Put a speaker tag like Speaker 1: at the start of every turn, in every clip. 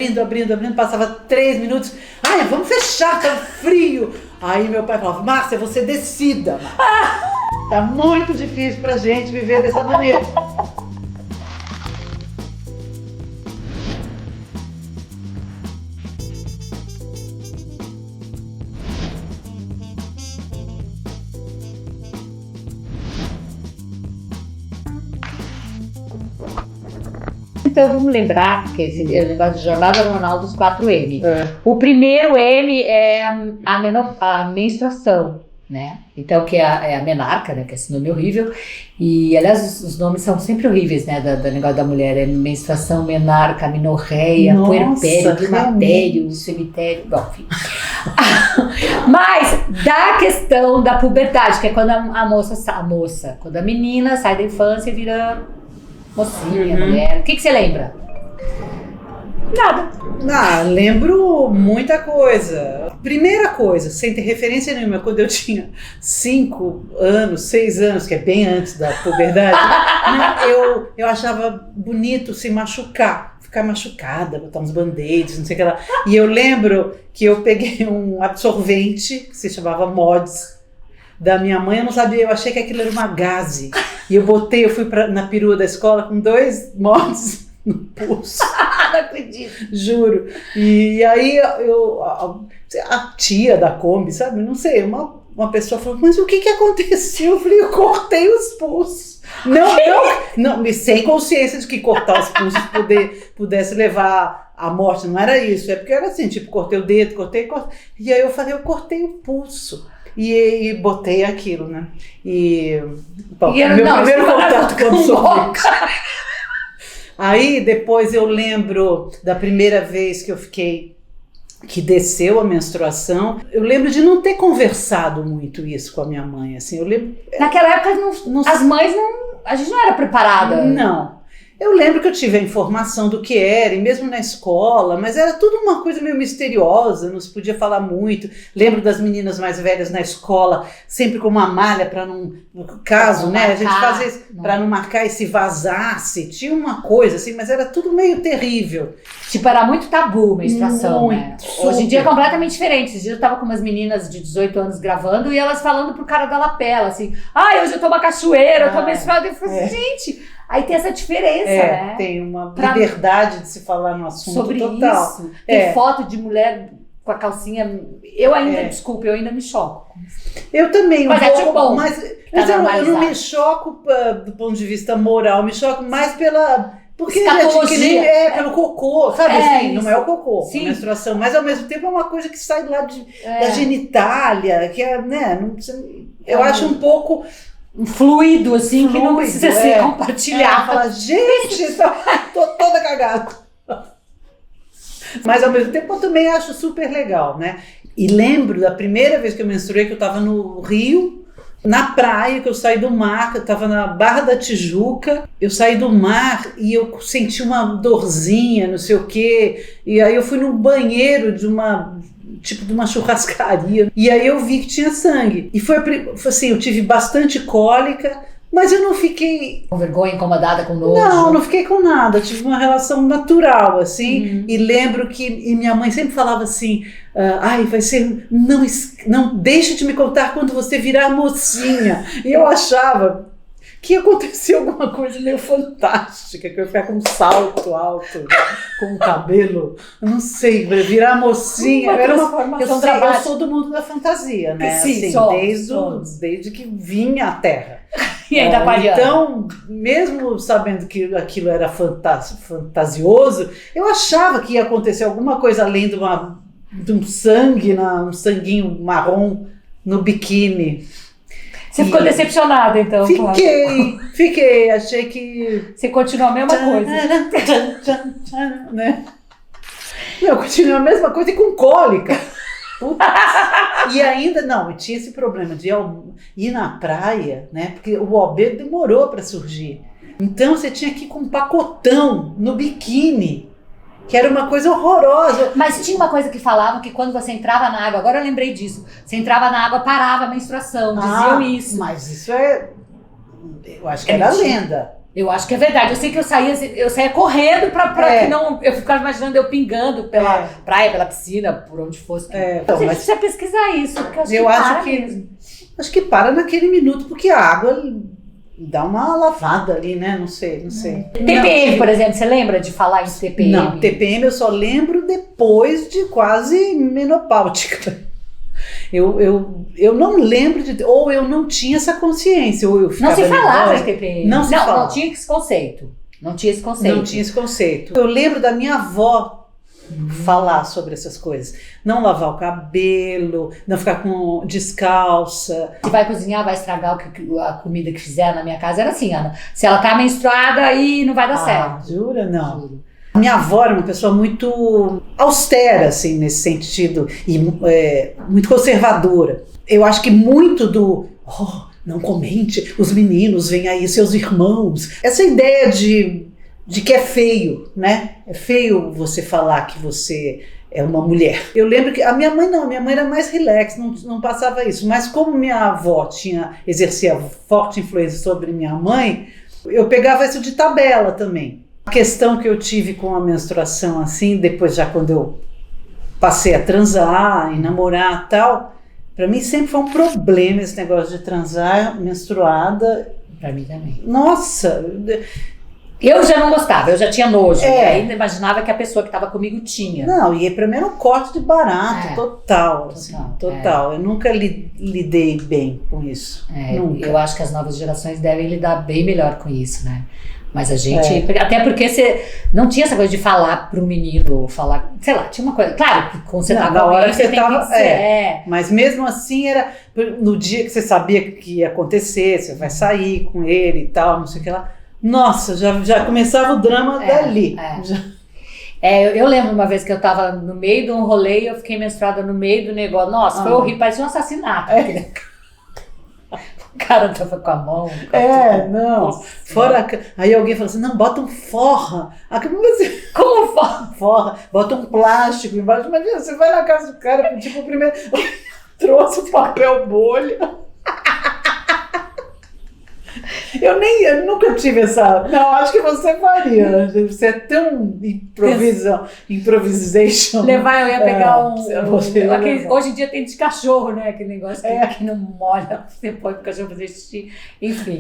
Speaker 1: Abrindo, passava 3 minutos. Ai, vamos fechar, tá frio. Aí meu pai falava, Márcia, você decida. Tá muito difícil pra gente viver dessa maneira.
Speaker 2: Então vamos lembrar que esse negócio de jornada hormonal dos 4M. O primeiro M é a menstruação, né? Então, que é a menarca, né? Que é esse nome horrível. E, aliás, os nomes são sempre horríveis, né? Do negócio da mulher. É menstruação, menarca, amenorreia, puerpério, climatério, cemitério. Bom, enfim. Mas da questão da puberdade, que é quando quando a menina sai da infância e vira mocinha, mulher. O que você lembra? Nada.
Speaker 1: Lembro muita coisa. Primeira coisa, sem ter referência nenhuma, quando eu tinha 5 anos, 6 anos, que é bem antes da puberdade, eu achava bonito se machucar, ficar machucada, botar uns band-aids, não sei o que lá. E eu lembro que eu peguei um absorvente, que se chamava Mods, da minha mãe, eu não sabia, eu achei que aquilo era uma gaze. E eu fui na perua da escola com 2 Mods no pulso.
Speaker 2: Não acredito.
Speaker 1: Juro. E aí a tia da Kombi, sabe? Não sei, uma pessoa falou, mas o que aconteceu? Eu falei, eu cortei os pulsos. Não, sem consciência de que cortar os pulsos pudesse levar à morte. Não era isso. É porque era assim, tipo, cortei o dedo, cortei. E aí eu falei, eu cortei o pulso. E botei aquilo, né? Bom, meu primeiro contato com o absorvente. Aí depois eu lembro da primeira vez que desceu a menstruação. Eu lembro de não ter conversado muito isso com a minha mãe, assim. Eu lembro.
Speaker 2: Naquela época as mães a gente não era preparada.
Speaker 1: Não. Eu lembro que eu tive a informação do que era, e mesmo na escola, mas era tudo uma coisa meio misteriosa, não se podia falar muito. Lembro das meninas mais velhas na escola, sempre com uma malha para não, no caso, né? A gente fazia isso para não marcar e se vazasse. Tinha uma coisa assim, mas era tudo meio terrível.
Speaker 2: Tipo, era muito tabu menstruação,
Speaker 1: muito,
Speaker 2: né?
Speaker 1: super.
Speaker 2: Hoje em dia é completamente diferente. Esses dias eu tava com umas meninas de 18 anos gravando e elas falando pro cara da lapela, assim, hoje eu tô uma cachoeira, eu tô menstruada. E eu falei assim, gente... Aí tem essa diferença, né?
Speaker 1: Tem uma liberdade de se falar no assunto
Speaker 2: sobre
Speaker 1: total.
Speaker 2: Isso. Tem foto de mulher com a calcinha... Eu ainda, desculpa, eu ainda me choco.
Speaker 1: Eu também.
Speaker 2: Mas bom.
Speaker 1: Mas eu não me choco do ponto de vista moral, me choco mais porque pelo cocô, sabe assim? Não é o cocô, a menstruação, mas ao mesmo tempo é uma coisa que sai lá da genitália, que é, né? Eu acho um pouco...
Speaker 2: Um fluido, assim, que não precisa ser compartilhado.
Speaker 1: Fala, gente, tô toda cagada. Mas ao mesmo tempo eu também acho super legal, né? E lembro da primeira vez que eu menstruei, que eu tava no Rio, na praia, que eu saí do mar, que eu tava na Barra da Tijuca, eu saí do mar e eu senti uma dorzinha, não sei o quê, e aí eu fui no banheiro de uma churrascaria, e aí eu vi que tinha sangue, e foi assim, eu tive bastante cólica, mas eu não fiquei...
Speaker 2: Com vergonha, incomodada, com nojo?
Speaker 1: Não fiquei com nada, tive uma relação natural, assim, e lembro que minha mãe sempre falava assim, vai ser, não deixe de me contar quando você virar mocinha, e eu achava que aconteceu alguma coisa meio fantástica, que eu ia ficar com um salto alto, com um cabelo, não sei, virar mocinha. Eu sou do mundo da fantasia, né?
Speaker 2: Sim,
Speaker 1: assim, desde que vim à Terra.
Speaker 2: E ainda aquariana.
Speaker 1: Então, mesmo sabendo que aquilo era fantasioso, eu achava que ia acontecer alguma coisa além de um um sanguinho marrom no biquíni.
Speaker 2: Você ficou decepcionada, então?
Speaker 1: Fiquei, achei que...
Speaker 2: Você continuou a mesma coisa.
Speaker 1: Né? Não, continuou a mesma coisa e com cólica. E ainda, tinha esse problema de ir na praia, né? Porque o OB demorou para surgir. Então você tinha que ir com um pacotão no biquíni, que era uma coisa horrorosa.
Speaker 2: Mas tinha uma coisa que falava que quando você entrava na água, agora eu lembrei disso, você entrava na água, parava a menstruação, diziam isso.
Speaker 1: Mas isso eu acho que era lenda.
Speaker 2: Eu acho que é verdade. Eu sei que eu saía correndo pra que não... Eu ficava imaginando eu pingando pela praia, pela piscina, por onde fosse.
Speaker 1: Então,
Speaker 2: você precisa pesquisar isso, porque
Speaker 1: eu acho que acho que para naquele minuto, porque a água dá uma lavada ali, né? Não sei.
Speaker 2: TPM, por exemplo, você lembra de falar em TPM?
Speaker 1: Não, TPM eu só lembro depois de quase menopáutica. Eu não lembro ou eu não tinha essa consciência, ou eu ficava
Speaker 2: não se falava em TPM.
Speaker 1: Não
Speaker 2: tinha esse conceito. Não tinha esse conceito.
Speaker 1: Eu lembro da minha avó falar sobre essas coisas. Não lavar o cabelo, não ficar descalça.
Speaker 2: Se vai cozinhar, vai estragar a comida que fizer. Na minha casa era assim, Ana. Se ela tá menstruada, aí não vai dar certo.
Speaker 1: Jura? Não. Juro. Minha avó era uma pessoa muito austera, assim, nesse sentido, e muito conservadora. Eu acho que muito não comente, os meninos, vêm aí, seus irmãos. Essa ideia de que é feio, né? É feio você falar que você é uma mulher. Eu lembro que a minha mãe era mais relax, não passava isso. Mas como minha avó exercia forte influência sobre minha mãe, eu pegava isso de tabela também. A questão que eu tive com a menstruação, assim, depois já quando eu passei a transar e namorar e tal, pra mim sempre foi um problema esse negócio de transar menstruada.
Speaker 2: Pra mim também.
Speaker 1: Nossa!
Speaker 2: Eu já não gostava, eu já tinha nojo. Ainda imaginava que a pessoa que estava comigo tinha.
Speaker 1: Não, e pra mim era um corte de barato, total. Assim, total. Eu nunca lidei bem com isso. Nunca.
Speaker 2: Eu acho que as novas gerações devem lidar bem melhor com isso, né? Mas a gente... Até porque você não tinha essa coisa de falar pro menino, falar... Sei lá, tinha uma coisa... Claro, quando você tá com alguém, você tem que dizer...
Speaker 1: Mas mesmo assim, era no dia que você sabia que ia acontecer, você vai sair com ele e tal, não sei o que lá. Nossa, já começava o drama dali.
Speaker 2: Eu lembro uma vez que eu tava no meio de um rolê e eu fiquei menstruada no meio do negócio. Nossa, foi horrível, parecia um assassinato. O cara tava com a mão.
Speaker 1: Não. Nossa, fora. Aí alguém falou assim: não, bota um forra.
Speaker 2: Como forra?
Speaker 1: Forra, bota um plástico embaixo. Imagina, você vai na casa do cara, tipo, primeiro trouxe o papel bolha. Eu nunca tive essa... Não, acho que você faria. Você é tão improvisation.
Speaker 2: Levar, eu ia pegar hoje em dia tem de cachorro, né? Aquele negócio que não molha, você põe pro cachorro fazer xixi. Enfim,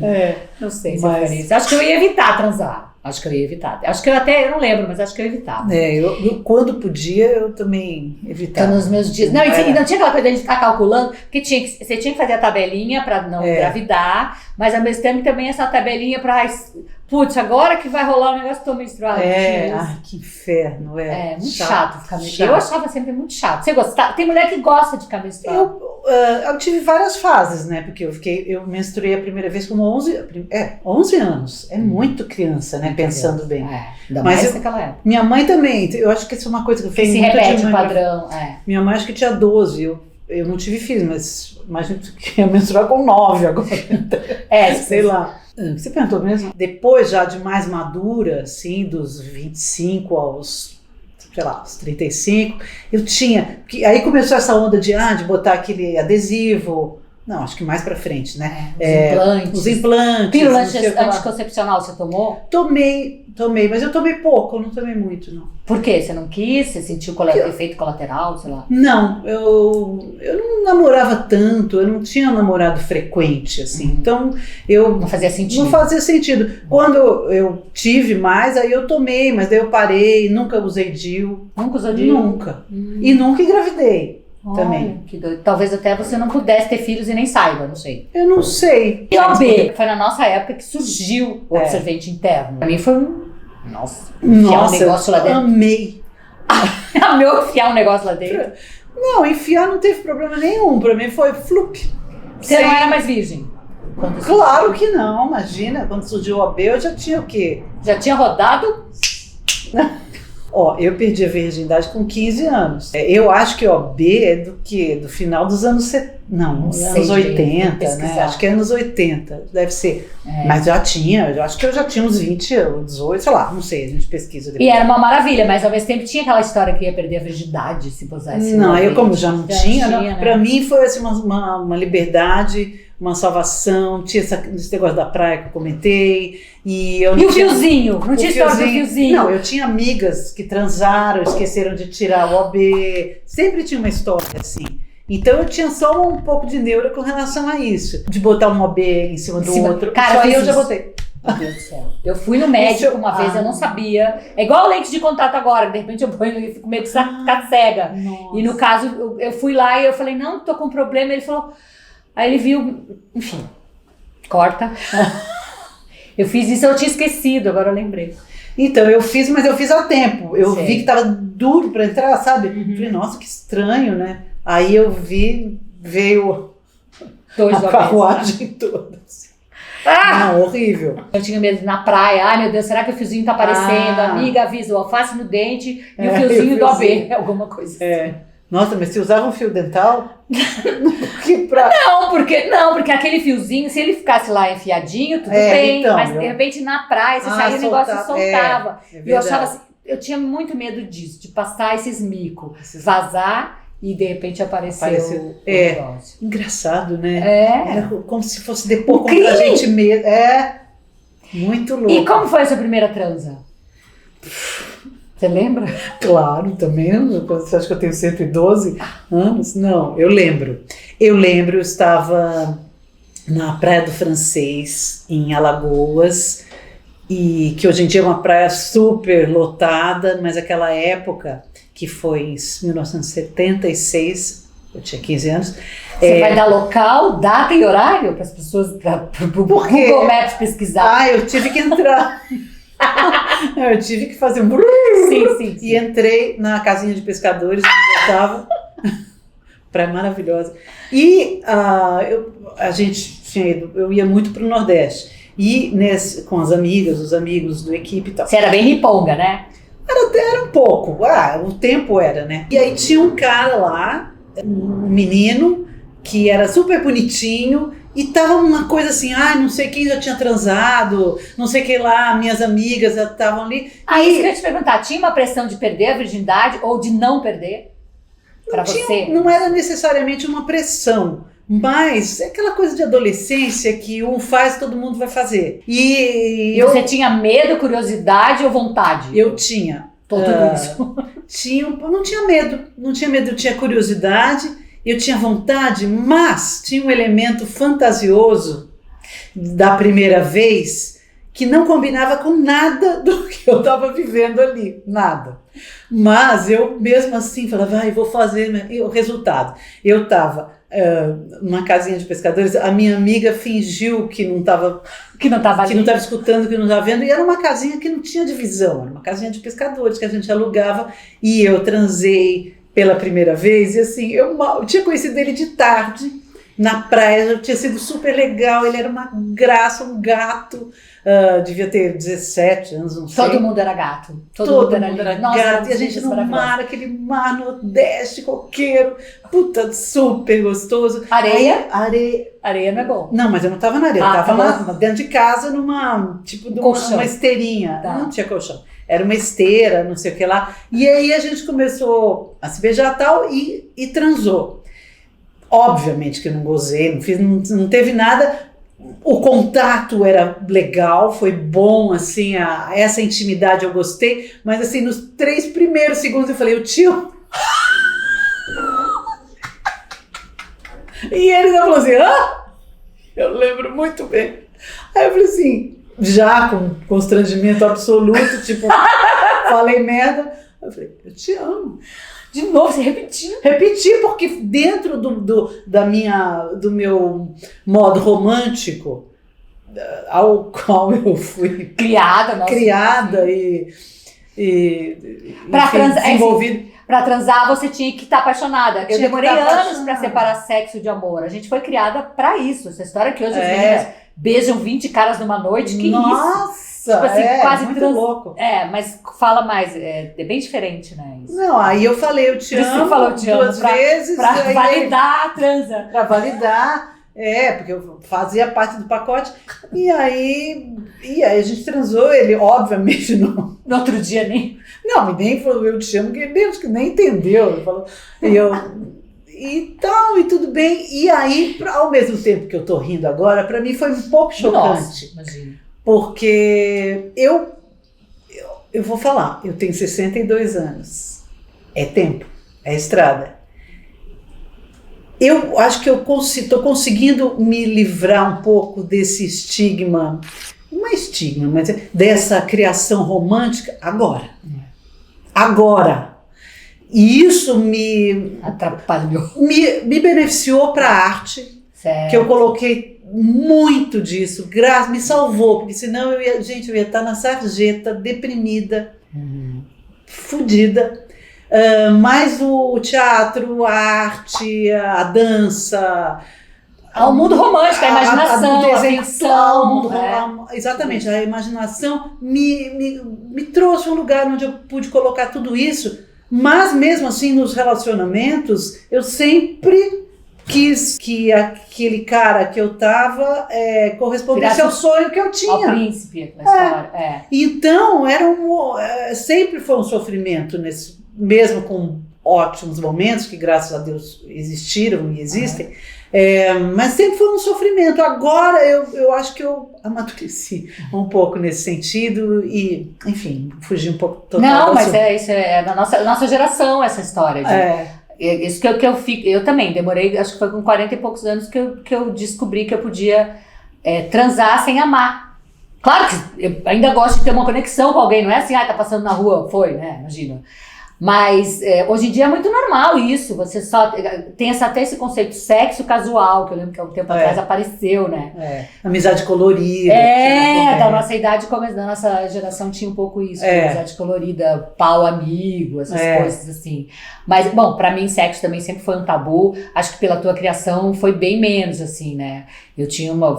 Speaker 2: não sei se eu faria isso. Acho que eu ia evitar transar. Acho que eu não lembro, mas acho que eu evitava.
Speaker 1: Eu quando podia, eu também evitava.
Speaker 2: Então, nos meus dias. Não, e não tinha aquela coisa de a gente ficar calculando, porque você tinha que fazer a tabelinha pra não engravidar, mas ao mesmo tempo também essa tabelinha pra... Putz, agora que vai rolar o negócio, tô menstruada.
Speaker 1: Que inferno,
Speaker 2: muito chato ficar menstruada. Eu achava sempre muito chato. Você gostava? Tem mulher que gosta de ficar menstruada.
Speaker 1: Eu tive várias fases, né? Porque eu menstruei a primeira vez com 11 anos. É muito criança, né? Pensando bem.
Speaker 2: Ainda mais naquela época.
Speaker 1: Minha mãe também. Eu acho que isso é uma coisa que eu fiz.
Speaker 2: Se repete o padrão.
Speaker 1: Minha mãe acho que tinha 12. Eu não tive filhos, mas imagina que ia menstruar com 9 agora. Sei lá. Você perguntou mesmo? Depois já de mais madura, assim, dos 25 aos, sei lá, aos 35, eu tinha... Aí começou essa onda de botar aquele adesivo... Não, acho que mais pra frente, né?
Speaker 2: Os implantes. Pílula anticoncepcional você tomou?
Speaker 1: Tomei, mas eu tomei pouco, eu não tomei muito, não.
Speaker 2: Por quê? Você não quis? Você sentiu efeito colateral, sei lá?
Speaker 1: Não, eu não namorava tanto, eu não tinha namorado frequente, assim, então eu...
Speaker 2: Não fazia sentido.
Speaker 1: Não fazia sentido. Quando eu tive mais, aí eu tomei, mas daí eu parei, nunca usei DIU.
Speaker 2: Nunca usou DIU?
Speaker 1: Nunca. E nunca engravidei. Também.
Speaker 2: Que doido. Talvez até você não pudesse ter filhos e nem saiba, não sei.
Speaker 1: Eu não sei.
Speaker 2: E OB? Foi na nossa época que surgiu o absorvente interno. Pra mim foi enfiar um negócio lá dentro.
Speaker 1: Amei.
Speaker 2: Ameu enfiar um negócio lá dentro?
Speaker 1: Não, enfiar não teve problema nenhum. Pra mim foi flup.
Speaker 2: Você não era mais virgem?
Speaker 1: Claro que não, imagina. Quando surgiu o OB eu já tinha o quê?
Speaker 2: Já tinha rodado?
Speaker 1: Eu perdi a virgindade com 15 anos. Eu acho que OB é do quê? Do final dos anos 80, né? Acho que é anos 80, deve ser. Mas eu acho que eu já tinha uns 20, 18, sei lá, não sei, a gente pesquisa depois.
Speaker 2: E era uma maravilha, mas ao mesmo tempo tinha aquela história que ia perder a virgindade se posasse.
Speaker 1: Não, eu como já não tinha, né? Pra mim foi assim, uma liberdade uma salvação, tinha esse negócio da praia que eu comentei. E o
Speaker 2: fiozinho? Não tinha história do fiozinho?
Speaker 1: Não, eu tinha amigas que transaram, esqueceram de tirar o OB. Sempre tinha uma história assim. Então eu tinha só um pouco de neura com relação a isso. De botar um OB em cima do outro.
Speaker 2: Cara,
Speaker 1: só aí eu já botei.
Speaker 2: Meu Deus do céu. Eu fui no médico uma vez, eu não sabia. É igual lente de contato agora, de repente eu ponho e fico com medo de ficar cega.
Speaker 1: Nossa.
Speaker 2: E no caso, eu fui lá e eu falei, não, tô com problema. Ele falou, aí ele viu, enfim, corta. Eu fiz isso, eu tinha esquecido, agora eu lembrei.
Speaker 1: Então, eu fiz, mas eu fiz a tempo. Eu vi que tava duro pra entrar, sabe? Falei, nossa, que estranho, né? Aí eu vi, veio a carruagem toda. Não, horrível.
Speaker 2: Eu tinha medo na praia. Ai, meu Deus, será que o fiozinho tá aparecendo? Amiga, avisa, o alface no dente e o fiozinho do AB. Alguma coisa assim.
Speaker 1: Nossa, mas você usava um fio dental?
Speaker 2: Não, porque aquele fiozinho, se ele ficasse lá enfiadinho, tudo bem. Então, mas de repente na praia, você saía o negócio e soltava. E eu achava assim, eu tinha muito medo disso, de passar esses micos, vazar. E de repente apareceu o negócio.
Speaker 1: Engraçado, né? Era como se fosse depor contra a gente mesmo. Muito louco.
Speaker 2: E como foi a sua primeira transa? Você lembra?
Speaker 1: Claro, também. Você acha que eu tenho 112 anos? Não, eu lembro. Eu estava na Praia do Francês, em Alagoas, e que hoje em dia é uma praia super lotada, mas aquela época, que foi em 1976, eu tinha 15 anos.
Speaker 2: Você vai dar local, data e horário para as pessoas, para o Google Maps pesquisar?
Speaker 1: Eu tive que entrar. Eu tive que fazer um...
Speaker 2: Sim.
Speaker 1: E entrei na casinha de pescadores, onde eu estava. Praia maravilhosa. E a gente tinha ido, eu ia muito para o Nordeste. E com as amigas, os amigos do equipe e tal.
Speaker 2: Você era bem riponga, né?
Speaker 1: Era um pouco, o tempo era, né? E aí tinha um cara lá, um menino, que era super bonitinho, e tava uma coisa assim, não sei quem já tinha transado, não sei quem lá, minhas amigas já estavam ali.
Speaker 2: Isso que eu ia te perguntar, tinha uma pressão de perder a virgindade ou de não perder? Pra você?
Speaker 1: Não era necessariamente uma pressão, mas é aquela coisa de adolescência que um faz, todo mundo vai fazer. E
Speaker 2: você tinha medo, curiosidade ou vontade?
Speaker 1: Eu tinha.
Speaker 2: Tudo isso.
Speaker 1: Não tinha medo, eu tinha curiosidade, eu tinha vontade, mas tinha um elemento fantasioso da primeira vez que não combinava com nada do que eu estava vivendo ali, nada. Mas eu mesmo assim falava, vou fazer o resultado. Eu estava numa casinha de pescadores, a minha amiga fingiu que não estava escutando, que não estava vendo, e era uma casinha que não tinha divisão, era uma casinha de pescadores que a gente alugava, e eu transei pela primeira vez, e assim, eu tinha conhecido ele de tarde, na praia, tinha sido super legal, ele era uma graça, um gato, devia ter 17 anos, não sei.
Speaker 2: Todo mundo era gato.
Speaker 1: Todo mundo era gato, e a gente no mar, aquele mar nordeste, coqueiro, puta, super gostoso.
Speaker 2: Areia?
Speaker 1: Areia
Speaker 2: não é bom.
Speaker 1: Não, mas eu não tava na areia, eu tava dentro de casa numa esteirinha, não tinha colchão. Era uma esteira, não sei o que lá. E aí a gente começou a se beijar tal e transou. Obviamente que eu não gozei, não teve nada. O contato era legal, foi bom, assim, essa intimidade eu gostei. Mas assim, nos 3 primeiros segundos eu falei, eu te amo. E ele falou assim, eu lembro muito bem. Aí eu falei assim, já com constrangimento absoluto, tipo, falei merda. Eu falei, eu te amo.
Speaker 2: De novo, você repetiu?
Speaker 1: Repeti, porque dentro do meu modo romântico, ao qual eu fui criada e desenvolvida.
Speaker 2: Pra transar, você tinha que estar apaixonada. Eu demorei anos pra separar sexo de amor. A gente foi criada pra isso. Essa história que hoje as meninas beijam 20 caras numa noite, que
Speaker 1: Nossa,
Speaker 2: isso? Tipo assim, quase
Speaker 1: muito louco.
Speaker 2: Mas fala mais, é bem diferente, né? Isso.
Speaker 1: Não, aí eu falei, eu te amo, duas vezes.
Speaker 2: Pra validar a transa.
Speaker 1: Pra validar, porque eu fazia parte do pacote. E aí a gente transou, ele obviamente não.
Speaker 2: No outro dia nem.
Speaker 1: Não, nem falou, eu te amo, que ele nem entendeu. Ele falou, e tal, e tudo bem. E aí, ao mesmo tempo que eu tô rindo agora, pra mim foi um pouco chocante.
Speaker 2: Nossa, imagina.
Speaker 1: Porque eu vou falar, eu tenho 62 anos. É tempo, é estrada. Eu acho que eu estou conseguindo me livrar um pouco desse estigma, não é estigma, mas dessa criação romântica agora. Agora. E isso me
Speaker 2: atrapalhou.
Speaker 1: Me beneficiou para a arte,
Speaker 2: certo.
Speaker 1: Que eu coloquei muito disso, me salvou, porque senão eu ia estar na sarjeta, deprimida, fodida. Mas o teatro, a arte, a dança,
Speaker 2: o mundo romântico, a imaginação, a ficção.
Speaker 1: Exatamente, a imaginação me trouxe um lugar onde eu pude colocar tudo isso, mas mesmo assim nos relacionamentos eu sempre quis que aquele cara que eu tava correspondesse ao sonho que eu tinha.
Speaker 2: Ao príncipe da história.
Speaker 1: Então sempre foi um sofrimento mesmo com ótimos momentos, que graças a Deus existiram e existem, mas sempre foi um sofrimento. Agora eu acho que eu amadureci um pouco nesse sentido e, enfim, fugi um pouco total.
Speaker 2: Não, mas isso é da nossa geração, essa história. Isso que eu fico. Eu também demorei, acho que foi com 40 e poucos anos que eu descobri que eu podia transar sem amar. Claro que eu ainda gosto de ter uma conexão com alguém, não é assim, tá passando na rua, foi, né? Imagina. Mas hoje em dia é muito normal isso, você só tem até esse conceito sexo casual, que eu lembro que há um tempo atrás apareceu, né?
Speaker 1: Amizade colorida.
Speaker 2: Da nossa idade, da nossa geração tinha um pouco isso, amizade colorida, pau amigo, essas coisas assim. Mas, bom, pra mim sexo também sempre foi um tabu, acho que pela tua criação foi bem menos, assim, né?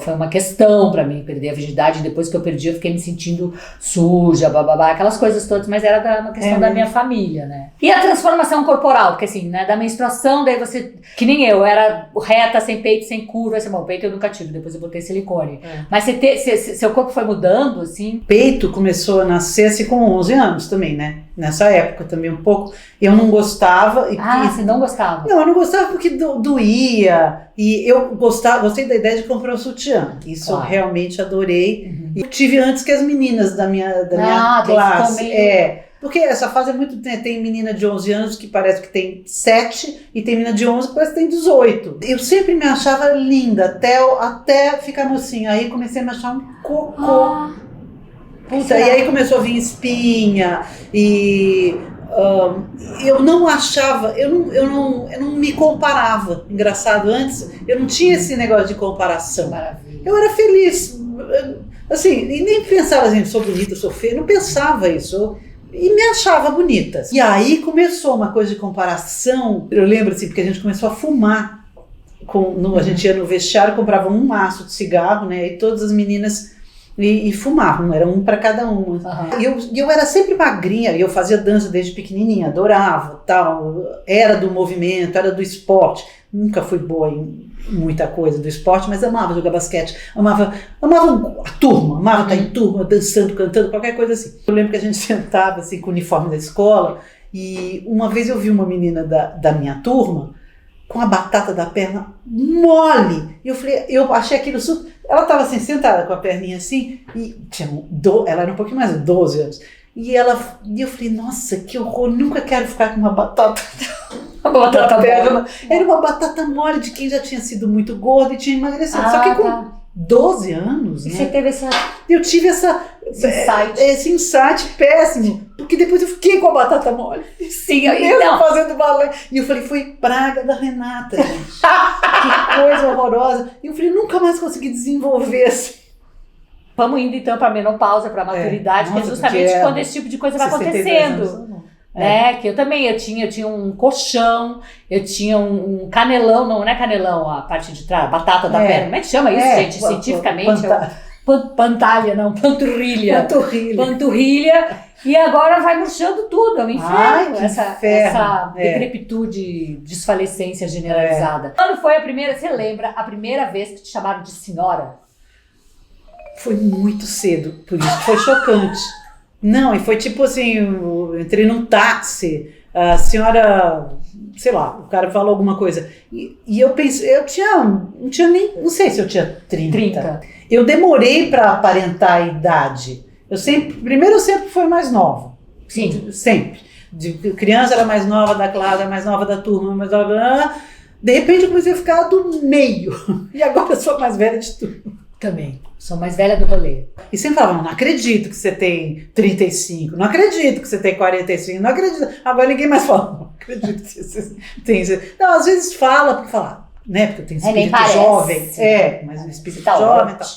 Speaker 2: Foi uma questão pra mim perder a virgindade, depois que eu perdi eu fiquei me sentindo suja, bababá, aquelas coisas todas, mas era uma questão da minha família, né? E a transformação corporal, porque assim, né, da menstruação, daí você, que nem eu, era reta, sem peito, sem curva, assim, bom, peito eu nunca tive, depois eu botei silicone. Mas seu corpo foi mudando, assim?
Speaker 1: Peito começou a nascer assim com 11 anos também, né? Nessa época também um pouco. Eu não gostava.
Speaker 2: Você não gostava?
Speaker 1: Não, eu não gostava porque doía. E eu gostei da ideia de comprar um sutiã. Isso eu realmente adorei. E tive antes que as meninas da minha classe. Porque essa fase é muito... Tem menina de 11 anos que parece que tem 7 e tem menina de 11 que parece que tem 18. Eu sempre me achava linda até ficar mocinha. Aí comecei a me achar um cocô. Puta, e aí começou a vir espinha e eu não achava, eu não me comparava. Engraçado, antes eu não tinha esse negócio de comparação.
Speaker 2: Maravilha.
Speaker 1: Eu era feliz, assim, e nem pensava assim, sou bonita, sou feia, não pensava isso. E me achava bonita. E aí começou uma coisa de comparação. Eu lembro assim, porque a gente começou a fumar. A gente ia no vestiário, comprava um maço de cigarro, né? E todas as meninas e fumavam, era um para cada uma. E eu era sempre magrinha, e eu fazia dança desde pequenininha, adorava, tal. Era do movimento, era do esporte. Nunca fui boa em muita coisa do esporte, mas amava jogar basquete, amava a turma, amava estar em turma, dançando, cantando, qualquer coisa assim. Eu lembro que a gente sentava assim com o uniforme da escola e uma vez eu vi uma menina da minha turma com a batata da perna mole. E eu achei aquilo super... Ela estava assim, sentada com a perninha assim, e ela era um pouquinho mais de 12 anos. E eu falei, nossa, que horror, nunca quero ficar com uma batata da perna. Era uma batata mole de quem já tinha sido muito gorda e tinha emagrecido. Só que com 12 anos, né?
Speaker 2: Você teve
Speaker 1: eu tive esse insight péssimo, porque depois eu fiquei com a batata mole.
Speaker 2: Sim,
Speaker 1: mesmo fazendo balé. E eu falei, foi praga da Renata, gente. Que coisa horrorosa. E eu falei, nunca mais consegui desenvolver assim.
Speaker 2: Vamos indo então para a menopausa, para a maturidade, que é justamente quando esse tipo de coisa vai acontecendo. Que eu também, eu tinha um colchão, eu tinha um canelão, não é canelão, a parte de trás, batata da perna, como é que chama isso, gente, cientificamente? Pantalha, não, panturrilha. E agora vai murchando tudo, é um inferno, essa decrepitude, desfalecência generalizada. Quando foi você lembra a primeira vez que te chamaram de senhora?
Speaker 1: Foi muito cedo, por isso foi chocante. Não, e foi tipo assim, eu entrei num táxi, a senhora, sei lá, o cara falou alguma coisa. E eu pensei, não tinha nem, não sei se eu tinha 30. Eu demorei para aparentar a idade. Primeiro eu sempre fui mais nova.
Speaker 2: Sim.
Speaker 1: Sempre. De criança era mais nova da classe, era mais nova da turma, mais nova. De repente eu comecei a ficar do meio. E agora eu sou a mais velha de tudo.
Speaker 2: Também. Sou mais velha do rolê.
Speaker 1: E sempre falavam, não acredito que você tem 35, não acredito que você tem 45, não acredito. Agora ninguém mais fala, não acredito que você tem. Não, às vezes fala por falar, né? Porque eu tenho espírito jovem. Mas um espírito jovem e tal.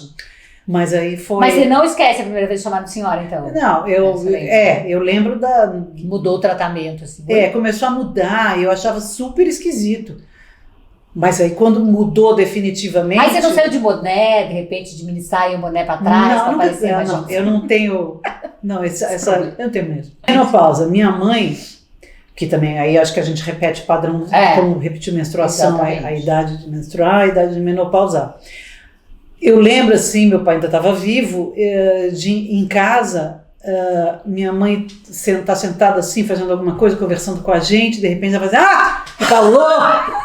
Speaker 1: Mas aí foi.
Speaker 2: Mas você não esquece a primeira vez chamada de senhora, então?
Speaker 1: Não, eu lembro da.
Speaker 2: Mudou o tratamento, assim.
Speaker 1: Começou a mudar, eu achava super esquisito. Mas aí quando mudou definitivamente...
Speaker 2: Aí você não saiu de boné, de repente de mini saia e um boné pra trás?
Speaker 1: Não, não, eu não tenho... Não, eu não tenho mesmo. Menopausa, minha mãe, que também aí acho que a gente repete padrão, como repetir menstruação, a idade de menstruar, a idade de menopausar. Eu lembro assim, meu pai ainda estava vivo, em casa... minha mãe tá sentada assim, fazendo alguma coisa, conversando com a gente, de repente ela faz que calor!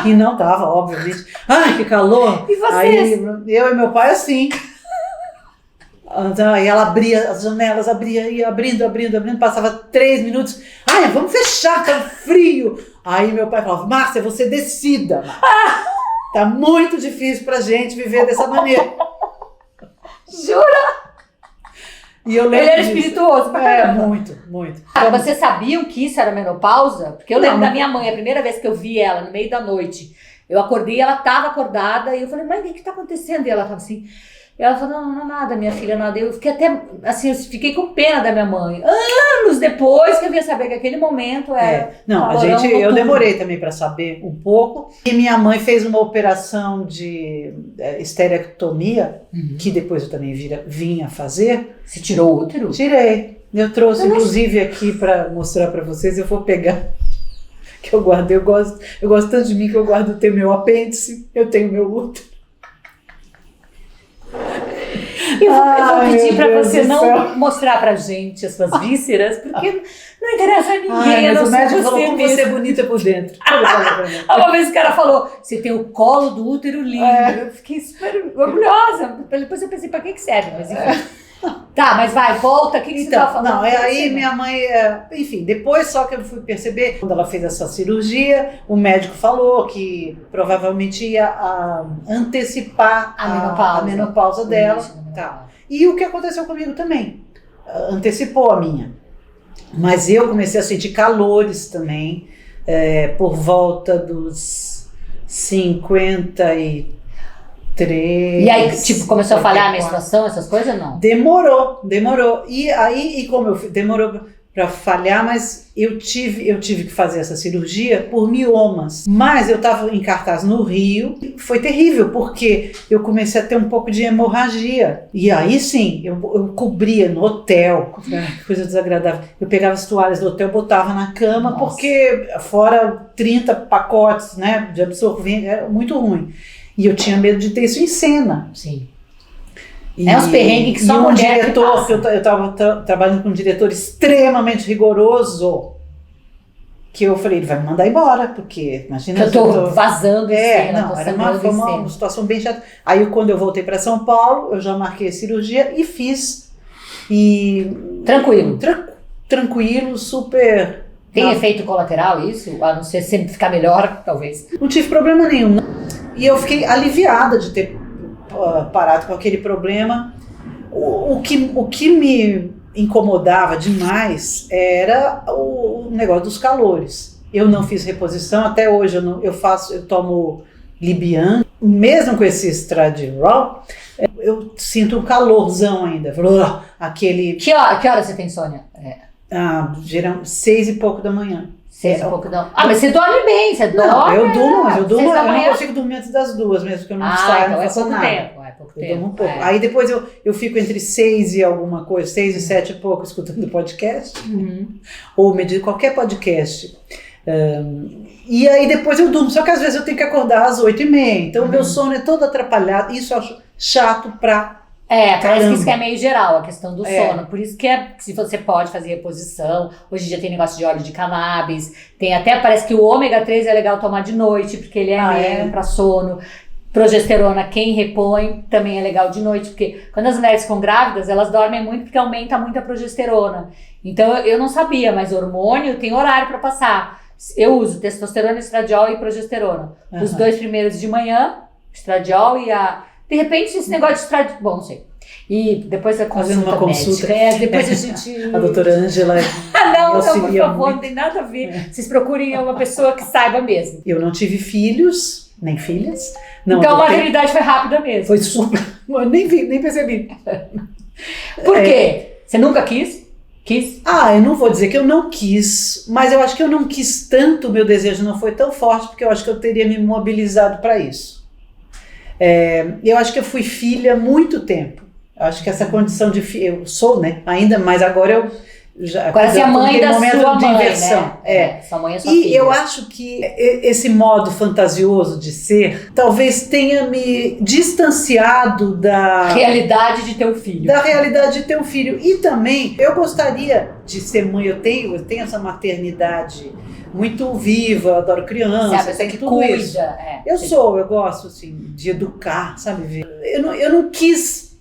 Speaker 1: E não tava, obviamente. Que calor!
Speaker 2: E vocês?
Speaker 1: Aí eu e meu pai assim. Aí ela abria as janelas, ia abrindo, passava 3 minutos. Vamos fechar, tá frio! Aí meu pai falava, Márcia, você decida. Tá muito difícil pra gente viver dessa maneira.
Speaker 2: Jura?
Speaker 1: E eu lembro
Speaker 2: ele era espirituoso.
Speaker 1: Muito, muito.
Speaker 2: Vocês sabiam que isso era menopausa? Porque eu lembro da minha mãe, a primeira vez que eu vi ela, no meio da noite, eu acordei, ela estava acordada, e eu falei, mãe, o que está acontecendo? E ela estava assim... Ela falou, não é nada, minha filha, nada. Eu fiquei até, assim, eu fiquei com pena da minha mãe. Anos depois que eu vinha saber que aquele momento era...
Speaker 1: eu demorei também para saber um pouco. E minha mãe fez uma operação de esterectomia, que depois eu também vinha fazer.
Speaker 2: Você tirou o útero?
Speaker 1: Tirei. Eu trouxe, inclusive, aqui para mostrar para vocês. Eu vou pegar, que eu guardei. Eu gosto tanto de mim que eu guardo meu apêndice, eu tenho meu útero.
Speaker 2: Eu vou pedir para você não mostrar pra gente as suas vísceras, porque não interessa a ninguém.
Speaker 1: Mas o médico falou como você é bonita por dentro.
Speaker 2: Uma vez o cara falou, você tem o colo do útero lindo. Eu fiquei super orgulhosa. Depois eu pensei, pra que serve? Mas enfim. Tá, mas vai, volta, o que você tava falando?
Speaker 1: Não, aí minha mãe, enfim, depois só que eu fui perceber, quando ela fez essa cirurgia, o médico falou que provavelmente ia antecipar a menopausa dela. Tá. E o que aconteceu comigo também, antecipou a minha. Mas eu comecei a sentir calores também, por volta dos 53.
Speaker 2: E aí, tipo, começou a falhar a menstruação, essas coisas, não?
Speaker 1: Demorou. E aí, demorou para falhar, mas eu tive que fazer essa cirurgia por miomas. Mas eu estava em cartaz no Rio, foi terrível, porque eu comecei a ter um pouco de hemorragia. E aí sim, eu cobria no hotel, coisa desagradável. Eu pegava as toalhas do hotel, botava na cama, porque fora 30 pacotes, né, de absorvente, era muito ruim. E eu tinha medo de ter isso em cena.
Speaker 2: Sim. Uns perrengues que só
Speaker 1: um diretor, eu estava trabalhando com um diretor extremamente rigoroso, que eu falei, ele vai me mandar embora, porque imagina...
Speaker 2: Eu tô vazando em cena,
Speaker 1: foi uma situação bem chata. Aí quando eu voltei para São Paulo, eu já marquei a cirurgia e fiz. E...
Speaker 2: Tranquilo.
Speaker 1: Tranquilo, super...
Speaker 2: Tem efeito colateral isso? A não ser sempre ficar melhor, talvez?
Speaker 1: Não tive problema nenhum. E eu fiquei aliviada de ter parado com aquele problema. O que me incomodava demais era o negócio dos calores. Eu não fiz reposição, até hoje eu tomo Libian, mesmo com esse estradiol, eu sinto um calorzão ainda. Aquele...
Speaker 2: Que hora você tem insônia?
Speaker 1: Geralmente 6 e pouco da manhã.
Speaker 2: 6 e pouco da manhã. Mas você dorme bem, você dorme?
Speaker 1: Não, eu durmo, eu não consigo dormir antes das 2, mesmo porque eu não saio, não faço nada.
Speaker 2: É pouco tempo.
Speaker 1: Durmo um pouco. Aí depois eu fico entre 6 e alguma coisa, 6 e 7 e pouco, escutando podcast, ou qualquer podcast. E aí depois eu durmo, só que às vezes eu tenho que acordar às 8h30, então o meu sono é todo atrapalhado, isso eu acho chato pra
Speaker 2: Parece que isso é meio geral, a questão do sono. Por isso que se você pode fazer reposição. Hoje em dia tem negócio de óleo de cannabis. Tem até, parece que o ômega 3 é legal tomar de noite, porque ele é mesmo pra sono. Progesterona, quem repõe, também é legal de noite, porque quando as mulheres ficam grávidas, elas dormem muito porque aumenta muito a progesterona. Então eu não sabia, mas hormônio tem horário para passar. Eu uso testosterona, estradiol e progesterona. Os 2 primeiros de manhã, estradiol e de repente esse negócio de estradiol, bom, não sei. E depois a consulta médica. Depois a gente...
Speaker 1: A doutora Ângela...
Speaker 2: não, por favor, não tem nada a ver. Vocês procurem uma pessoa que saiba mesmo.
Speaker 1: Eu não tive filhos, nem filhas. Não,
Speaker 2: então a maternidade foi rápida mesmo.
Speaker 1: Foi super... nem percebi.
Speaker 2: Por quê? Você nunca quis? Quis?
Speaker 1: Eu não vou dizer que eu não quis, mas eu acho que eu não quis tanto, o meu desejo não foi tão forte, porque eu acho que eu teria me mobilizado para isso. Eu acho que eu fui filha há muito tempo. Eu acho que essa condição de filha, eu sou, né? Ainda, mas agora eu já...
Speaker 2: Agora você é a mãe da sua mãe,
Speaker 1: inversão,
Speaker 2: né? Sua mãe é sua
Speaker 1: filha.
Speaker 2: E
Speaker 1: eu acho que esse modo fantasioso de ser talvez tenha me distanciado da
Speaker 2: realidade de ter um filho.
Speaker 1: Da realidade de ter um filho. E também, eu gostaria de ser mãe, eu tenho essa maternidade muito viva, eu adoro crianças,
Speaker 2: tem
Speaker 1: tudo
Speaker 2: cuida,
Speaker 1: isso. Eu gosto assim, de educar, sabe? Eu não quis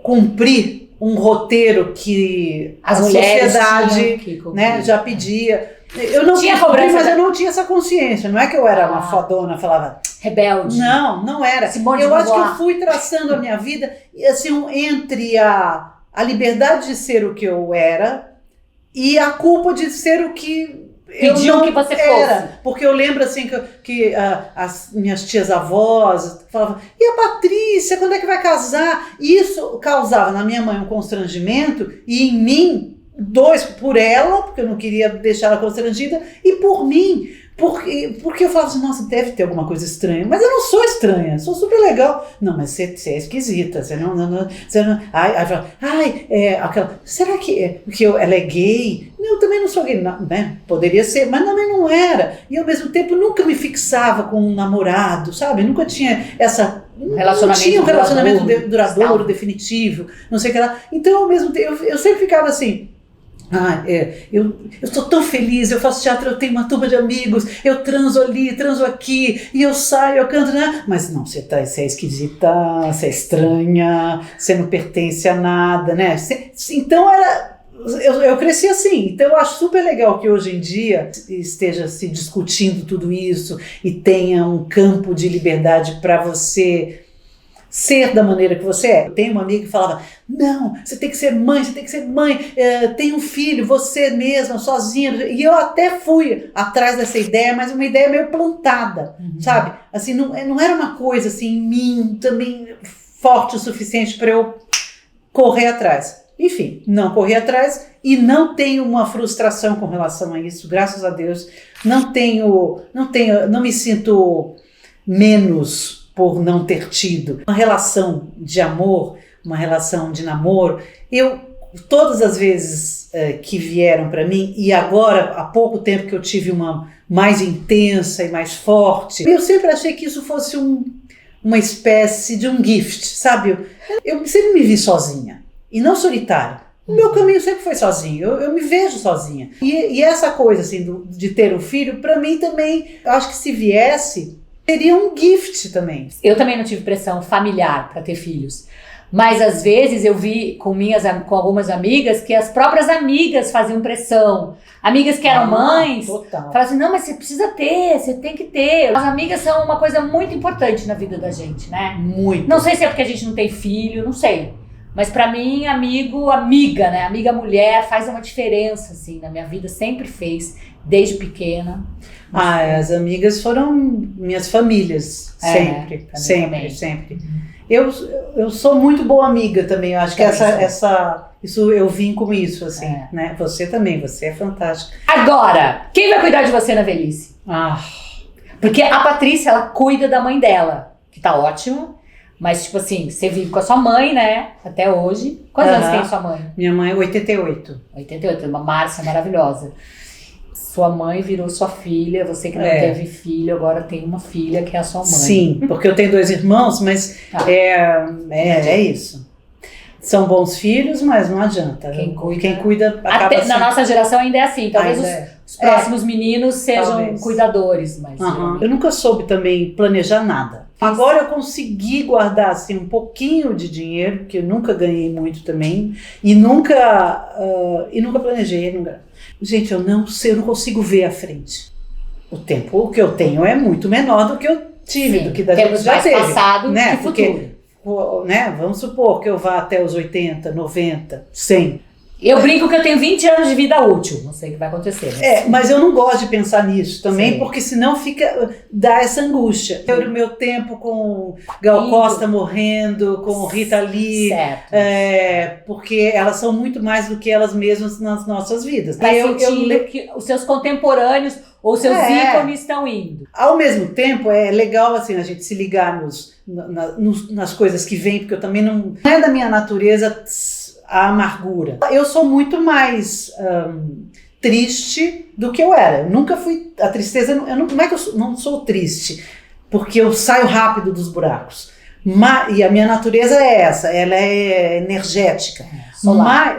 Speaker 1: cumprir um roteiro que
Speaker 2: a
Speaker 1: sociedade já pedia. Eu não tinha cobrança, mas eu não tinha essa consciência. Não é que eu era uma fodona, falava...
Speaker 2: Rebelde.
Speaker 1: Não era. Eu acho que eu fui traçando a minha vida assim, entre a liberdade de ser o que eu era e a culpa de ser o que...
Speaker 2: Pediu que você fosse.
Speaker 1: Porque eu lembro assim que as minhas tias-avós falavam, e a Patrícia, quando é que vai casar? E isso causava na minha mãe um constrangimento e em mim, por ela, porque eu não queria deixar ela constrangida, e por mim, porque eu falava assim, nossa, deve ter alguma coisa estranha, mas eu não sou estranha, sou super legal. Não, mas você é esquisita, você não aquela, será que ela é gay? Não, eu também não sou gay, não, né? Poderia ser, mas também não era. E ao mesmo tempo nunca me fixava com um namorado, sabe? Nunca tinha não tinha um relacionamento duradouro, definitivo, não sei o que lá. Então, ao mesmo tempo, eu sempre ficava assim, eu estou tão feliz, eu faço teatro, eu tenho uma turma de amigos, eu transo ali, transo aqui, e eu saio, eu canto, né? Mas não, você é esquisita, você é estranha, você não pertence a nada, né? Então eu cresci assim, então eu acho super legal que hoje em dia esteja se discutindo tudo isso e tenha um campo de liberdade para você ser da maneira que você é. Eu tenho uma amiga que falava, não, você tem que ser mãe, tem um filho, você mesma, sozinha. E eu até fui atrás dessa ideia, mas uma ideia meio plantada, sabe? Assim, não era uma coisa assim em mim também forte o suficiente para eu correr atrás. Enfim, não corri atrás e não tenho uma frustração com relação a isso, graças a Deus. Não me sinto menos por não ter tido uma relação de amor, uma relação de namoro. Todas as vezes que vieram para mim, e agora há pouco tempo que eu tive uma mais intensa e mais forte, eu sempre achei que isso fosse uma espécie de um gift, sabe? Eu sempre me vi sozinha e não solitária. O meu caminho sempre foi sozinho, eu me vejo sozinha. E essa coisa assim de ter um filho, para mim também, eu acho que se viesse, seria um gift também.
Speaker 2: Eu também não tive pressão familiar para ter filhos. Mas às vezes eu vi com algumas amigas que as próprias amigas faziam pressão. Amigas que eram mães, falavam assim, não, mas você precisa ter, você tem que ter. As amigas são uma coisa muito importante na vida da gente, né?
Speaker 1: Muito.
Speaker 2: Não sei se é porque a gente não tem filho, não sei. Mas pra mim, amiga, né? Amiga mulher faz uma diferença, assim, na minha vida. Sempre fez, desde pequena.
Speaker 1: As amigas foram minhas famílias, sempre. Eu sou muito boa amiga também, eu acho que isso eu vim com isso, assim, né? Você também, você é fantástica.
Speaker 2: Agora, quem vai cuidar de você na velhice? Porque a Patrícia, ela cuida da mãe dela, que tá ótimo, mas tipo assim, você vive com a sua mãe, né? Até hoje. Quantos anos tem a sua mãe?
Speaker 1: Minha mãe é 88.
Speaker 2: 88, uma Márcia maravilhosa. Sua mãe virou sua filha, você que não teve filho, agora tem uma filha que é a sua mãe.
Speaker 1: Sim, porque eu tenho 2 irmãos, mas é isso. São bons filhos, mas não adianta. Quem cuida acaba
Speaker 2: na nossa geração ainda é assim. Talvez os próximos meninos sejam cuidadores. Mas
Speaker 1: eu nunca soube também planejar nada. Agora eu consegui guardar assim, um pouquinho de dinheiro, porque eu nunca ganhei muito também. E nunca planejei. Gente, eu não sei, eu não consigo ver à frente. O tempo que eu tenho é muito menor do que eu tive, do que da gente já teve.
Speaker 2: Passado
Speaker 1: né?
Speaker 2: Que futuro.
Speaker 1: Né? Vamos supor que eu vá até os 80, 90, 100.
Speaker 2: Eu brinco que eu tenho 20 anos de vida útil. Não sei o que vai acontecer.
Speaker 1: Mas eu não gosto de pensar nisso também, porque senão dá essa angústia. O meu tempo com Gal Costa morrendo, com Rita Lee, porque elas são muito mais do que elas mesmas nas nossas vidas.
Speaker 2: Que os seus contemporâneos ou seus ícones estão indo.
Speaker 1: Ao mesmo tempo, é legal assim, a gente se ligar nas coisas que vêm, porque eu também não é da minha natureza a amargura. Eu sou muito mais triste do que eu era. Eu nunca fui... A tristeza... não é que eu não sou triste, porque eu saio rápido dos buracos. E a minha natureza é essa. Ela é energética. É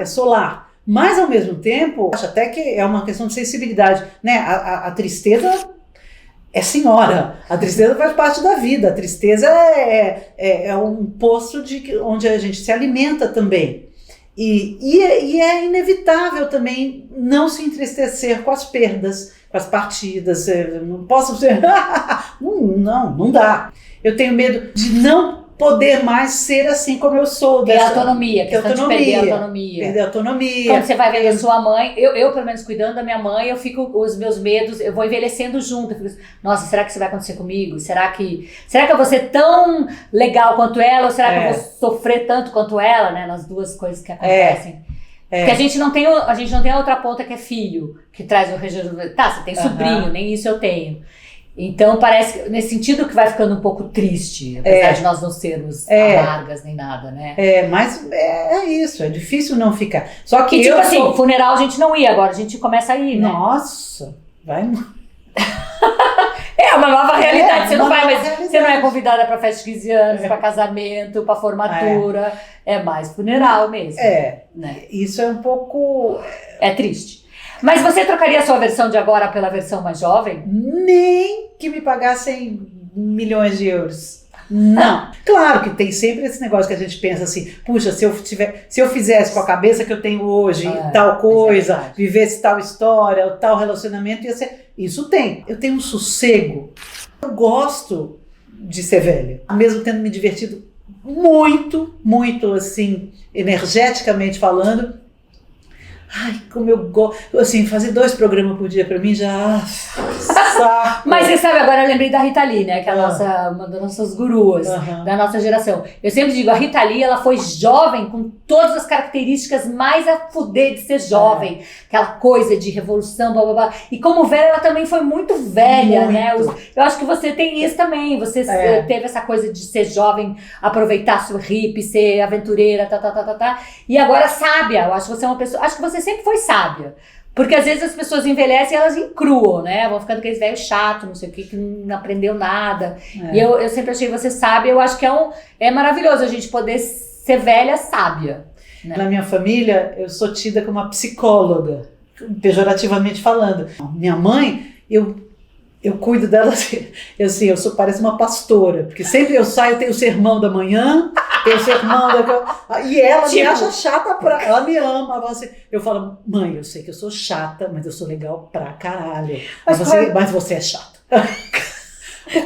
Speaker 1: solar. Mas, ao mesmo tempo, acho até que é uma questão de sensibilidade. Né? A tristeza é senhora. A tristeza faz parte da vida. A tristeza é um poço onde a gente se alimenta também. E é inevitável também não se entristecer com as perdas, com as partidas. Eu não posso ser... não dá. Eu tenho medo de não poder mais ser assim como eu sou.
Speaker 2: Ter autonomia, questão de perder a autonomia.
Speaker 1: Perder a autonomia.
Speaker 2: Quando você vai ver a sua mãe, eu pelo menos cuidando da minha mãe, eu fico, os meus medos, eu vou envelhecendo junto. Eu fico, nossa, será que isso vai acontecer comigo? Será que eu vou ser tão legal quanto ela? Ou será que eu vou sofrer tanto quanto ela, né? Nas duas coisas que acontecem. Porque a gente não tem a outra ponta que é filho, que traz o rejuvenescimento. Tá, você tem sobrinho, nem isso eu tenho. Então parece que nesse sentido que vai ficando um pouco triste, apesar de nós não sermos amargas nem nada, né?
Speaker 1: Mas é isso, é difícil não ficar. Só que
Speaker 2: tipo assim, funeral a gente não ia, agora a gente começa a ir, né?
Speaker 1: Nossa, vai...
Speaker 2: É uma nova realidade, você não vai, mas você não é convidada para festa de 15 anos, para casamento, para formatura, é mais funeral mesmo.
Speaker 1: Né? Isso é um pouco...
Speaker 2: É triste. Mas você trocaria a sua versão de agora pela versão mais jovem?
Speaker 1: Nem que me pagassem milhões de euros. Não. Claro que tem sempre esse negócio que a gente pensa assim, puxa, se eu fizesse com a cabeça que eu tenho hoje, tal coisa, vivesse tal história, tal relacionamento, ia ser... Isso tem. Eu tenho um sossego. Eu gosto de ser velha, mesmo tendo me divertido muito, muito, assim, energeticamente falando. Ai, como eu gosto. Assim, fazer 2 programas por dia pra mim já... Saco.
Speaker 2: Mas você sabe, agora eu lembrei da Rita Lee, né? Que é uma das nossas guruas, da nossa geração. Eu sempre digo, a Rita Lee, ela foi jovem com todas as características mais a fuder de ser jovem. Aquela coisa de revolução, blá, blá, blá. E como velha, ela também foi muito velha, né? Eu acho que você tem isso também. Você teve essa coisa de ser jovem, aproveitar seu hippie, ser aventureira, E agora sábia. Eu acho que você é uma pessoa... Acho que você sempre foi sábia. Porque às vezes as pessoas envelhecem e elas encruam, né? Vão ficando aqueles velhos chatos, não sei o que não aprendeu nada. E eu sempre achei você sábia. Eu acho que é maravilhoso a gente poder ser velha sábia. Né?
Speaker 1: Na minha família, eu sou tida como uma psicóloga, pejorativamente falando. Minha mãe, eu cuido dela assim, parece uma pastora, porque sempre eu saio, tenho o sermão da manhã, tenho o sermão e ela me acha chata, ela me ama, eu falo, mãe, eu sei que eu sou chata, mas eu sou legal pra caralho, mas você é chata.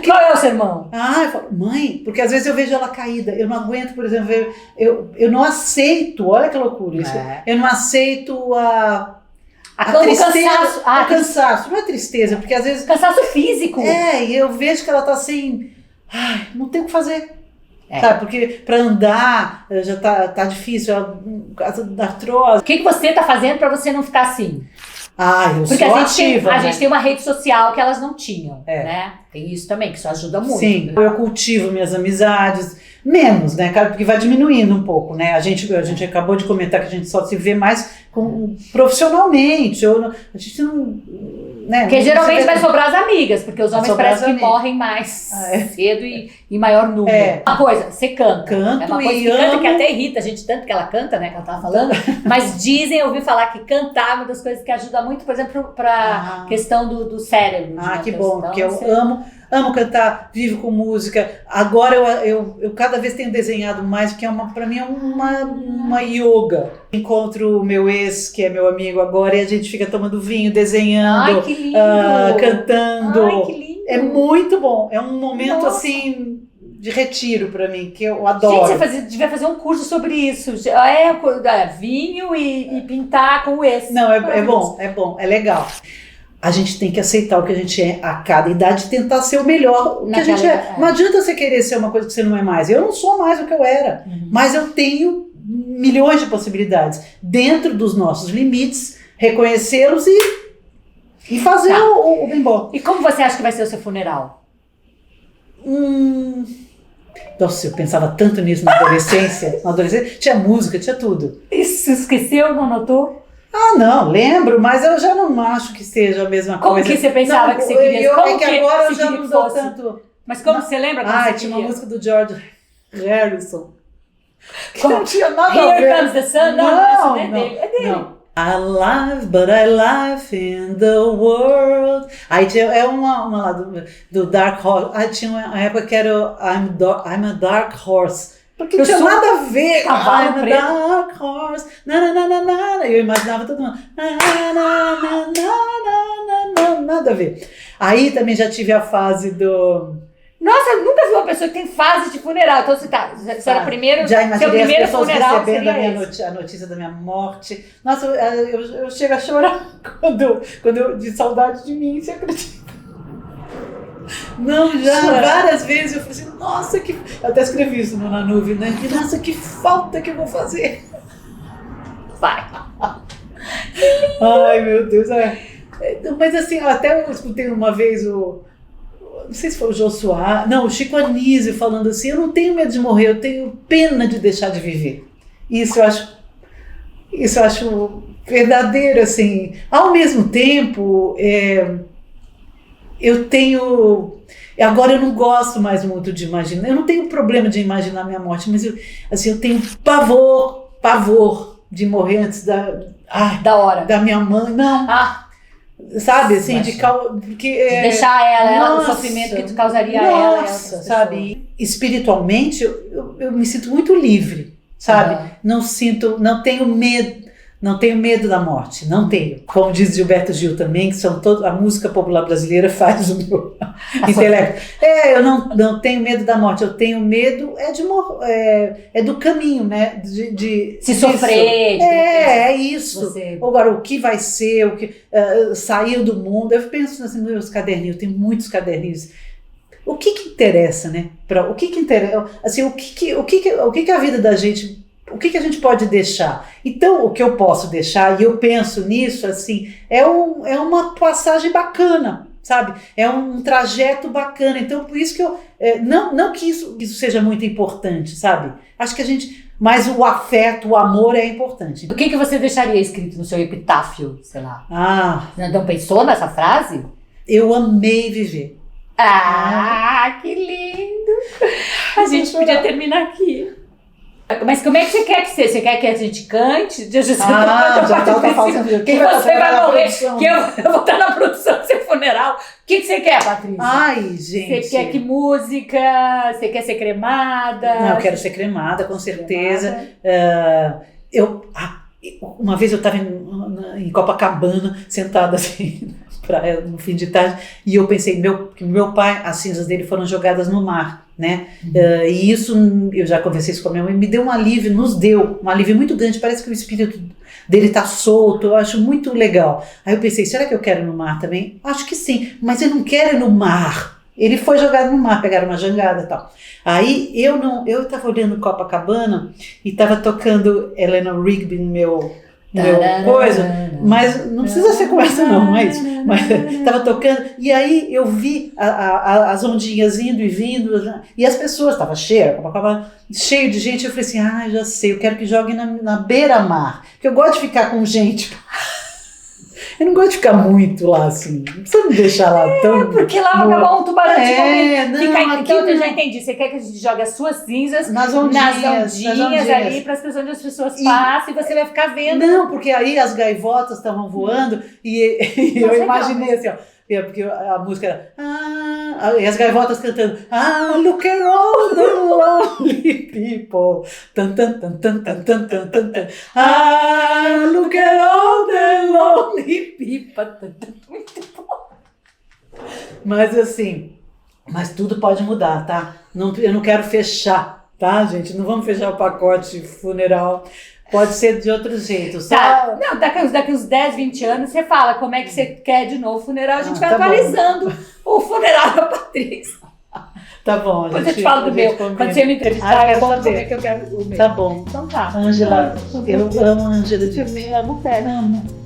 Speaker 2: Qual é o sermão?
Speaker 1: Eu falo, mãe, porque às vezes eu vejo ela caída, eu não aguento, por exemplo, eu não aceito, olha que loucura isso, eu não aceito a tristeza, o cansaço, não é tristeza, porque às vezes...
Speaker 2: Cansaço físico.
Speaker 1: E eu vejo que ela tá assim, não tem o que fazer. Sabe, porque pra andar já tá difícil, casa da artrose.
Speaker 2: O que você tá fazendo pra você não ficar assim?
Speaker 1: Porque sou ativa.
Speaker 2: A gente tem uma rede social que elas não tinham, né? Tem isso também, que isso ajuda muito.
Speaker 1: Sim, eu cultivo minhas amizades, menos, né, cara, porque vai diminuindo um pouco, né? A gente acabou de comentar que a gente só se vê mais profissionalmente, a gente né?
Speaker 2: Porque geralmente vai sobrar as amigas, porque os homens
Speaker 1: sobrar
Speaker 2: parecem
Speaker 1: as
Speaker 2: que morrem mais cedo e em maior número. Uma coisa, você canta.
Speaker 1: Canto
Speaker 2: é uma coisa que canta que até irrita a gente, tanto que ela canta, né, que ela tava falando, mas dizem, eu ouvi falar que cantar é uma das coisas que ajuda muito, por exemplo, pra questão do cérebro.
Speaker 1: Que bom, porque eu amo cantar, vivo com música. Agora eu cada vez tenho desenhado mais, porque para mim é uma yoga. Encontro o meu ex, que é meu amigo agora, e a gente fica tomando vinho, desenhando,
Speaker 2: que lindo.
Speaker 1: cantando.
Speaker 2: Que lindo.
Speaker 1: É muito bom. É um momento assim de retiro para mim, que eu adoro.
Speaker 2: Gente, você devia fazer um curso sobre isso. Vinho e pintar com o ex.
Speaker 1: Não, é bom, é legal. A gente tem que aceitar o que a gente é a cada idade e tentar ser o melhor que a gente é. Não adianta você querer ser uma coisa que você não é mais. Eu não sou mais o que eu era, mas eu tenho milhões de possibilidades. Dentro dos nossos limites, reconhecê-los e fazer o bem bom.
Speaker 2: E como você acha que vai ser o seu funeral?
Speaker 1: Nossa, eu pensava tanto nisso na adolescência. Tinha música, tinha tudo.
Speaker 2: Isso, esqueceu, não notou?
Speaker 1: Não, lembro, mas eu já não acho que seja a mesma coisa.
Speaker 2: Como que você pensava que você queria?
Speaker 1: É que agora eu já não dou tanto...
Speaker 2: Mas como você lembra?
Speaker 1: Tinha uma música do George Harrison. Que não tinha nada a ver.
Speaker 2: Here Comes the Sun? Não, é dele. É dele.
Speaker 1: Não. I live, but I live in the world. Aí tinha uma lá do Dark Horse. Tinha uma época que era I'm a Dark Horse. Porque não tinha nada a ver. I'm a Dark Horse. Eu imaginava todo mundo. Nada a ver. Aí também já tive a fase do...
Speaker 2: Nossa, eu nunca vi uma pessoa que tem fase de funeral. Então você era primeiro.
Speaker 1: Já imaginei as pessoas
Speaker 2: funeral,
Speaker 1: recebendo a notícia da minha morte. Nossa, eu chego a chorar de saudade de mim, você acredita? Não, várias vezes eu falei assim, nossa, eu até escrevi isso na nuvem, né? Nossa, que falta que eu vou fazer.
Speaker 2: Vai.
Speaker 1: Ai, meu Deus. Mas assim, até eu escutei uma vez não sei se foi o Jô Soares, o Chico Anísio falando assim, eu não tenho medo de morrer, eu tenho pena de deixar de viver. Isso eu acho verdadeiro, assim. Ao mesmo tempo, agora eu não gosto mais muito de imaginar, eu não tenho problema de imaginar minha morte, mas eu tenho pavor de morrer antes da
Speaker 2: hora
Speaker 1: da minha mãe, sabe, assim, de
Speaker 2: deixar ela, o sofrimento que tu causaria a ela.
Speaker 1: Nossa, sabe, espiritualmente eu me sinto muito livre, sabe, não tenho medo da morte, não tenho. Como diz Gilberto Gil também, que a música popular brasileira faz o meu intelecto. Eu não tenho medo da morte, eu tenho medo do caminho, né? De
Speaker 2: se sofrer.
Speaker 1: É isso. Agora, o que vai ser, o que saiu do mundo. Eu penso assim, nos meus caderninhos, eu tenho muitos caderninhos. O que interessa, né? O que interessa? Assim, o que a vida da gente... O que a gente pode deixar? Então, o que eu posso deixar, e eu penso nisso, assim, é uma passagem bacana, sabe? É um trajeto bacana. Então, por isso que eu... não que isso seja muito importante, sabe? Acho que mas o afeto, o amor é importante.
Speaker 2: O que você deixaria escrito no seu epitáfio, sei lá? Você não pensou nessa frase?
Speaker 1: Eu amei viver.
Speaker 2: Que lindo! A gente podia terminar aqui. Mas como é que você quer que seja? Você quer que a gente cante?
Speaker 1: Já tá falando.
Speaker 2: Quem vai você vai morrer? Que eu vou estar na produção do seu funeral. O que você quer, Patrícia?
Speaker 1: Ai, gente.
Speaker 2: Você quer que música? Você quer ser cremada?
Speaker 1: Não, eu quero ser cremada, com certeza. Uma vez eu estava em Copacabana, sentada assim, no fim de tarde, e eu pensei que meu pai, as cinzas dele foram jogadas no mar, né? E isso, eu já conversei isso com a minha mãe, me deu um alívio, nos deu um alívio muito grande, parece que o espírito dele tá solto, eu acho muito legal. Aí eu pensei, será que eu quero ir no mar também? Acho que sim, mas eu não quero ir no mar. Ele foi jogado no mar, pegaram uma jangada e tal. Aí eu estava olhando Copacabana e estava tocando Eleanor Rigby no meu coisa, mas não precisa ser com essa não é isso, mas estava tocando, e aí eu vi as ondinhas indo e vindo, e as pessoas, estava cheio de gente, eu falei assim, já sei, eu quero que jogue na beira-mar, porque eu gosto de ficar com gente, Eu não gosto de ficar muito lá, assim. Não precisa me deixar lá tão...
Speaker 3: Porque lá vai acabar um tubarão de
Speaker 1: não,
Speaker 3: então eu
Speaker 1: não.
Speaker 3: já entendi. Você quer que a gente jogue as suas cinzas
Speaker 1: Nas ondinhas
Speaker 3: ali para onde as pessoas passam e você vai ficar vendo.
Speaker 1: Não, porque aí as gaivotas estavam voando e eu imaginei assim, ó. Porque a música era... e as gaivotas cantando look at all the lonely people. Tan, tan, tan, tan, tan, tan, tan, tan, tan. Look at all the lonely people. Mas assim, mas tudo pode mudar, tá? Eu não quero fechar, tá, gente? Não vamos fechar o pacote funeral. Pode ser de outro jeito. Só...
Speaker 3: Tá. Não, daqui uns 10, 20 anos você fala como é que você quer de novo o funeral. A gente vai
Speaker 1: tá
Speaker 3: atualizando o funeral da Patrícia.
Speaker 1: Tá bom, a
Speaker 3: Depois
Speaker 1: gente...
Speaker 3: eu te falo do meu. Quando você me entrevistar, eu vou saber que eu quero o meu.
Speaker 1: Tá bom.
Speaker 3: Então tá.
Speaker 1: Ângela, eu amo a Ângela de...
Speaker 3: Eu amo, sério.
Speaker 1: Amo.